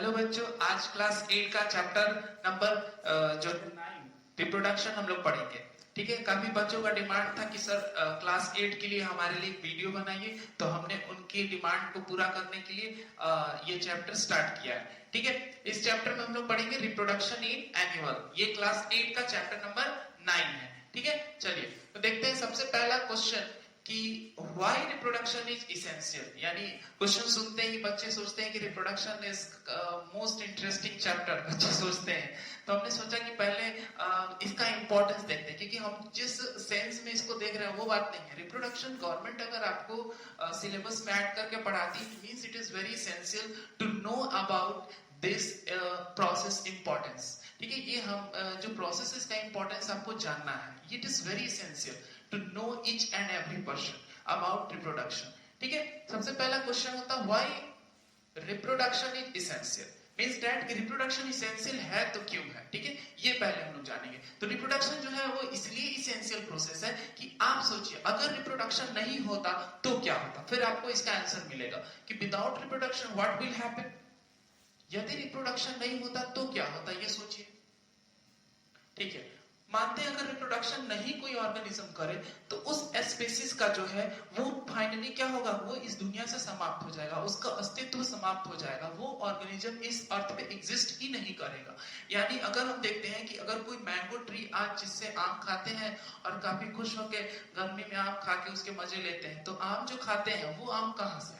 Hello बच्चों, आज class 8 का चैप्टर नंबर जो 9 रिप्रोडक्शन हम लोग पढ़ेंगे। ठीक है, काफी बच्चों का डिमांड था कि सर क्लास 8 के लिए हमारे लिए एक वीडियो बनाइए, तो हमने उनकी डिमांड को पूरा करने के लिए ये चैप्टर स्टार्ट किया है। ठीक है, इस चैप्टर में हम लोग पढ़ेंगे रिप्रोडक्शन इन एनिमल। ये क्लास 8 का चैप्टर नंबर 9 है। ठीक है, चलिए तो देखते हैं सबसे पहला क्वेश्चन कि व्हाई रिप्रोडक्शन इज इसेंशियल। यानी क्वेश्चन सुनते ही बच्चे सोचते हैं कि reproduction is most interesting chapter, बच्चे सोचते हैं। तो हमने सोचा कि पहले इसका इंपॉर्टेंस देखते हैं, क्योंकि हम जिस सेंस में इसको देख रहे हैं वो बात नहीं है। रिप्रोडक्शन गवर्नमेंट अगर आपको सिलेबस में ऐड करके पढ़ाती है, it means it is very essential to know about this process importance. ठीक है, ये हम जो प्रोसेस इसका इंपॉर्टेंस आपको जानना है, it is very essential to know each and every person about reproduction। ठीक है, सबसे पहला क्वेश्चन होता है why reproduction is essential, means that कि reproduction essential है तो क्यों है। ठीक है, ये पहले हम लोग जानेंगे। तो रिप्रोडक्शन जो है वो इसलिए इसेंशियल प्रोसेस है कि आप सोचिए अगर रिप्रोडक्शन नहीं होता तो क्या होता, फिर आपको इसका आंसर मिलेगा कि without reproduction what will happen. यदि रिप्रोडक्शन नहीं होता तो क्या होता, ये सोचिए। ठीक है, मानते हैं अगर रिप्रोडक्शन नहीं कोई ऑर्गेनिज्म करे तो उस स्पीशीज का जो है वो फाइनली क्या होगा, वो इस दुनिया से समाप्त हो जाएगा, उसका अस्तित्व समाप्त हो जाएगा, वो ऑर्गेनिज्म इस अर्थ पे एग्जिस्ट ही नहीं करेगा। यानी अगर हम देखते हैं कि अगर कोई मैंगो ट्री आज जिससे आम खाते हैं और काफी खुश होकर गर्मी में आम खा के उसके मजे लेते हैं, तो आम जो खाते हैं वो आम कहां से है?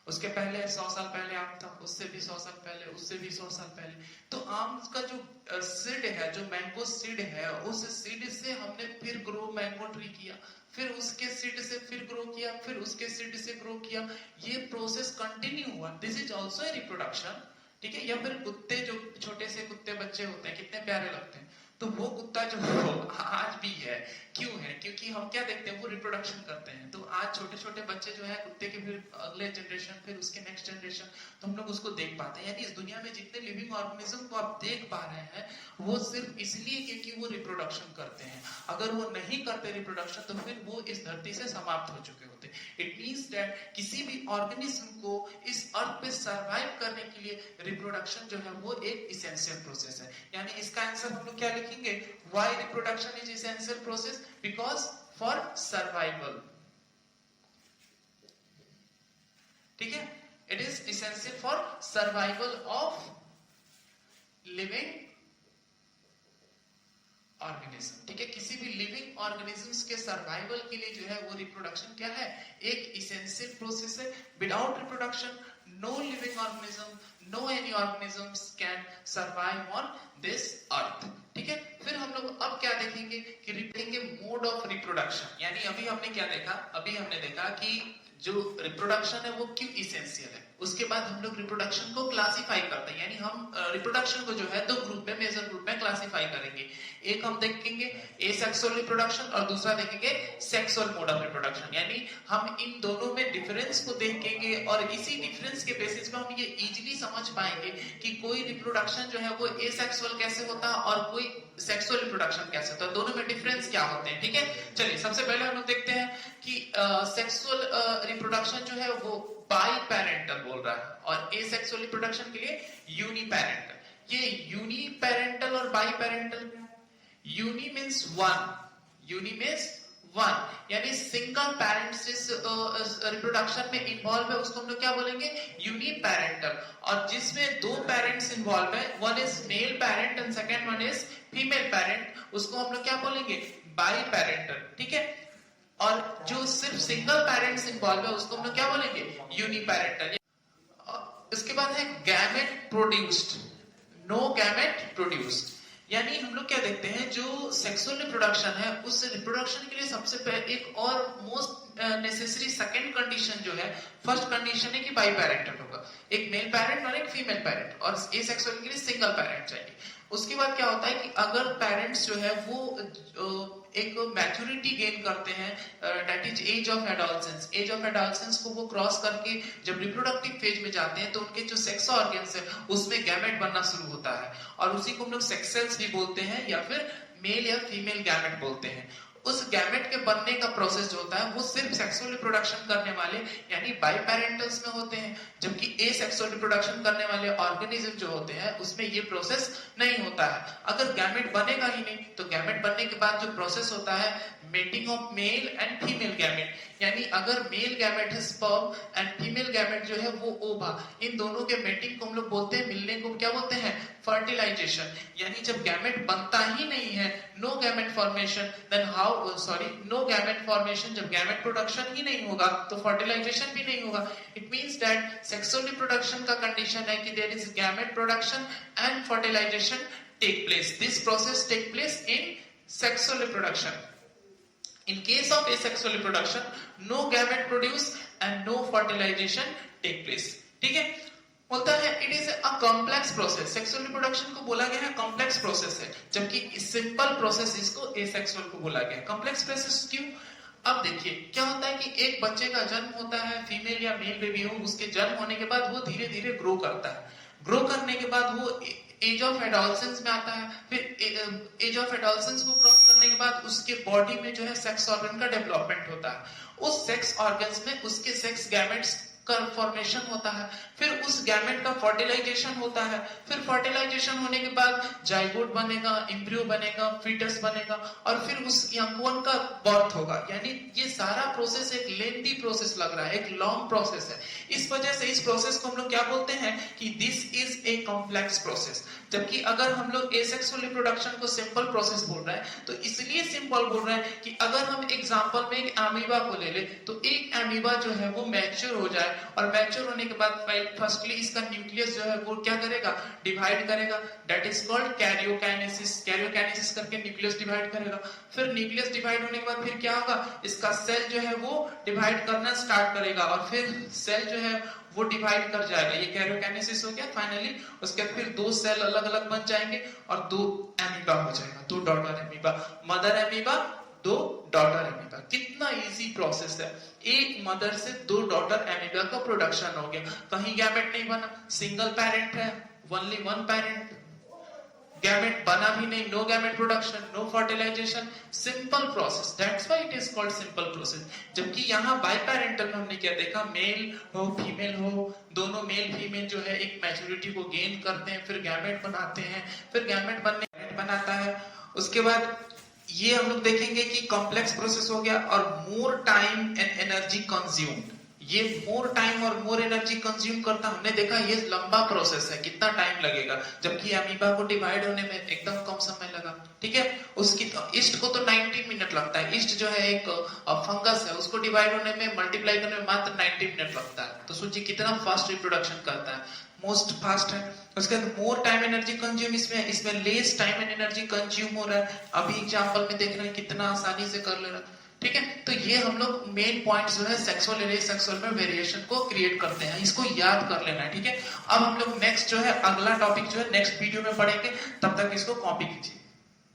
उसके पहले 100 साल पहले आम था, उससे भी 100 साल पहले, उससे भी 100 साल पहले। तो आम का जो सीड है, जो मैंगो सीड है, उस सीड से हमने फिर ग्रो मैंगो ट्री किया, फिर उसके सीड से फिर ग्रो किया, फिर उसके सीड से ग्रो किया। ये प्रोसेस कंटिन्यू हुआ। This is also a reproduction. ठीक है, या फिर कुत्ते, जो छोटे से कुत्ते बच्चे होते हैं कितने प्यारे लगते हैं, तो वो कुत्ता जो आज भी है, क्यों है? क्योंकि हम क्या देखते हैं, वो रिप्रोडक्शन करते हैं। तो आज छोटे छोटे बच्चे जो है कुत्ते के, फिर अगले जनरेशन, फिर उसके नेक्स्ट जनरेशन, तो हम लोग उसको देख पाते हैं। यानी इस दुनिया में जितने लिविंग ऑर्गेनिज्म को आप देख पा रहे हैं वो सिर्फ इसलिए क्योंकि वो रिप्रोडक्शन करते हैं। अगर वो नहीं करते रिप्रोडक्शन तो फिर वो इस धरती से समाप्त हो चुके होते। इट मींस दैट किसी भी ऑर्गेनिज्म को इस अर्थ पे सरवाइव करने के लिए रिप्रोडक्शन जो है वो एक इसेंशियल प्रोसेस है। यानी इसका आंसर हम लोग क्या लिखेंगे, why reproduction is essential process, because for survival. ठीक है, it is essential for survival of living organism. ठीक है, किसी भी लिविंग ऑर्गेनिजम्स के सर्वाइवल के लिए जो है वो रिप्रोडक्शन क्या है, एक इसेंशियल प्रोसेस है। Without reproduction no living organism, no any organisms can survive on this earth. ठीक है, फिर हम लोग अब क्या देखेंगे कि देखेंगे मोड ऑफ रिप्रोडक्शन। यानी अभी हमने क्या देखा, अभी हमने देखा कि जो रिप्रोडक्शन है वो क्यों इसेंशियल है। उसके बाद हम लोग रिप्रोडक्शन को क्लासिफाई करते हैं, यानी हम रिप्रोडक्शन को जो है दो ग्रुप में, मेजर ग्रुप में क्लासिफाई करेंगे। एक हम देखेंगे एसेक्सुअल रिप्रोडक्शन और दूसरा देखेंगे सेक्सुअल मोड ऑफ रिप्रोडक्शन। यानी हम इन दोनों में डिफरेंस को देखेंगे और इसी डिफरेंस के बेसिस पे हम ये इजीली समझ पाएंगे कि कोई रिप्रोडक्शन जो है वो एसेक्सुअल कैसे होता है और कोई सेक्सुअल रिप्रोडक्शन कैसे होता है, दोनों में डिफरेंस क्या होते हैं। ठीक है, चलिए सबसे पहले हम लोग देखते हैं कि सेक्सुअल रिप्रोडक्शन जो है वो बाई पेरेंटल बोल रहा है और एसेक्सुअल रिप्रोडक्शन के लिए यूनी पेरेंटल। ये यूनी पेरेंटल और biparental, uni means one, uni means one, यानी सिंगल पेरेंट्स जिस रिप्रोडक्शन में इन्वॉल्व है उसको हम लोग क्या बोलेंगे, यूनी पेरेंटल। और जिसमें दो पेरेंट्स इन्वॉल्व है, one is male parent and second one is female parent, उसको हम लोग क्या बोलेंगे, बाई पेरेंटल। ठीक है, और जो सिर्फ सिंगल पेरेंट्स इन्वॉल्व है उसको हम लोग क्या बोलेंगे, यूनी पेरेंटल। इसके बाद है gamete produced, no gamete produced. यानी हम लोग क्या देखते हैं, जो सेक्सुअल रिप्रोडक्शन है उस रिप्रोडक्शन के लिए सबसे पहले एक और मोस्ट नेसेसरी सेकंड कंडीशन जो है, फर्स्ट कंडीशन है कि बाई पेरेंटल होगा, एक मेल पेरेंट और एक फीमेल पेरेंट, और एसेक्सुअल के लिए सिंगल पेरेंट चाहिए। उसके बाद क्या होता है कि अगर पेरेंट्स जो है वो एक मैच्योरिटी गेन करते हैं, that is age of adolescence, age of adolescence को वो क्रॉस करके जब रिप्रोडक्टिव फेज में जाते हैं तो उनके जो सेक्स ऑर्गन्स है उसमें गैमेट बनना शुरू होता है और उसी को हम लोग सेक्स सेल्स भी बोलते हैं या फिर मेल या फीमेल गैमेट बोलते हैं। उस गैमेट के बनने का प्रोसेस जो होता है वो सिर्फ सेक्सुअल रिप्रोडक्शन करने वाले यानी बाइपेरेंटल्स में होते हैं, जबकि एसेक्सुअल रिप्रोडक्शन करने वाले ऑर्गेनिज्म जो होते हैं उसमें ये प्रोसेस नहीं होता है। अगर गैमेट बनेगा ही नहीं तो गैमेट बनने के बाद जो प्रोसेस होता है mating of male and female gamete, यानी अगर मेल गैमेट है स्पर्म एंड फीमेल गैमेट जो है वो ओवा, इन दोनों के मेटिंग को हम लोग बोलते हैं, मिलने को क्या बोलते हैं, फर्टिलाइजेशन। यानी जब गैमेट बनता ही नहीं है, no gamete formation, then how no gamete formation, जब गैमेट प्रोडक्शन ही नहीं होगा तो फर्टिलाइजेशन भी नहीं होगा। It means that sexual reproduction का कंडीशन है कि there is gamete production and fertilisation take place. This process take place in sexual reproduction. In case of asexual reproduction, no gamete produce and no fertilization take place. ठीक है, बोलता है it is a complex process. Sexual reproduction को बोला गया है complex process है, जबकि सिंपल प्रोसेस इसको एसेक्सुअल को बोला गया। कॉम्प्लेक्स प्रोसेस क्यों? अब देखिए क्या होता है कि एक बच्चे का जन्म होता है, फीमेल या मेल बेबी हो, उसके जन्म होने के बाद वो धीरे धीरे ग्रो करता है। ग्रो करने के बाद वो एज ऑफ एडोलसेंस में आता है, फिर एज ऑफ एडोलसेंस को क्रॉस करने के बाद उसके बॉडी में जो है सेक्स ऑर्गन का डेवलपमेंट होता है। उस सेक्स ऑर्गन्स में उसके सेक्स गैमेट्स का फॉर्मेशन होता है, फिर उस गैमेट का फर्टिलाइजेशन होता है, फिर फर्टिलाइजेशन होने के बाद जाइगोट बनेगा, एम्ब्रियो बनेगा, फीटस बनेगा और फिर उस यंग का बर्थ होगा। यानी ये सारा प्रोसेस एक लेंथी प्रोसेस लग रहा है, एक लॉन्ग प्रोसेस है। इस वजह से इस प्रोसेस को हम लोग क्या बोलते हैं कि this is a complex process. जबकि अगर हम लोग एसेक्सुअल रिप्रोडक्शन को सिंपल प्रोसेस बोल रहे हैं तो इसलिए सिंपल बोल रहे हैं कि अगर हम एग्जांपल में एक अमीबा को ले ले तो एक अमीबा जो है वो मैच्योर हो जाए और मैच्योर होने के बाद फर्स्टली इसका न्यूक्लियस जो है वो क्या करेगा, डिवाइड करेगा, that is called karyokinesis. Karyokinesis करके न्यूक्लियस डिवाइड करेगा, फिर न्यूक्लियस डिवाइड होने के बाद फिर क्या होगा, इसका सेल जो है वो डिवाइड करना स्टार्ट करेगा और फिर सेल जो है वो डिवाइड कर जाएगा। ये कैरियोकाइनेसिस हो गया। फाइनली उसके बाद फिर दो सेल अलग अलग बन जाएंगे और दो एमीबा हो जाएगा, दो डॉटर एमीबा, मदर एमीबा, दो डॉटर एमीबा। कितना इजी प्रोसेस है, एक मदर से दो डॉटर एमीबा का प्रोडक्शन हो गया। कहीं गैमेट नहीं बना, सिंगल पेरेंट है, ओनली वन पेरेंट, गैमेट बना भी नहीं, no gamete production, no fertilisation, simple process, that's why it is called simple process. जबकि यहाँ बाइपेरेंटल में हमने क्या देखा, मेल हो फीमेल हो, दोनों मेल फीमेल जो है एक मैच्योरिटी को गेन करते हैं, फिर गैमेट बनाते हैं, फिर गैमेट बनाता है। उसके बाद ये हम लोग देखेंगे कि कॉम्प्लेक्स प्रोसेस हो गया और more time and energy consumed. ये मोर टाइम और मोर एनर्जी कंज्यूम करता, हमने देखा ये लंबा प्रोसेस है, कितना टाइम लगेगा, जबकि अमीबा को डिवाइड होने में एकदम कम समय लगा। ठीक है, उसकी ईस्ट को तो 19 मिनट लगता है। ईस्ट जो है एक फंगस है, उसको डिवाइड होने में, मल्टीप्लाई करने में मात्र 90 मिनट लगता है। तो सोचिए कितना फास्ट रिप्रोडक्शन करता है, मोस्ट फास्ट है। उसके बाद मोर टाइम एनर्जी कंज्यूम, इसमें less time and energy consume हो रहा है। अभी एग्जांपल में देख रहे हैं कितना आसानी से कर ले रहा है। ठीक है, तो ये हम लोग मेन पॉइंट्स जो है सेक्सुअल और एसेक्सुअल में वेरिएशन को क्रिएट करते हैं, इसको याद कर लेना है। ठीक है, अब हम लोग नेक्स्ट जो है अगला टॉपिक जो है नेक्स्ट वीडियो में पढ़ेंगे, तब तक इसको कॉपी कीजिए।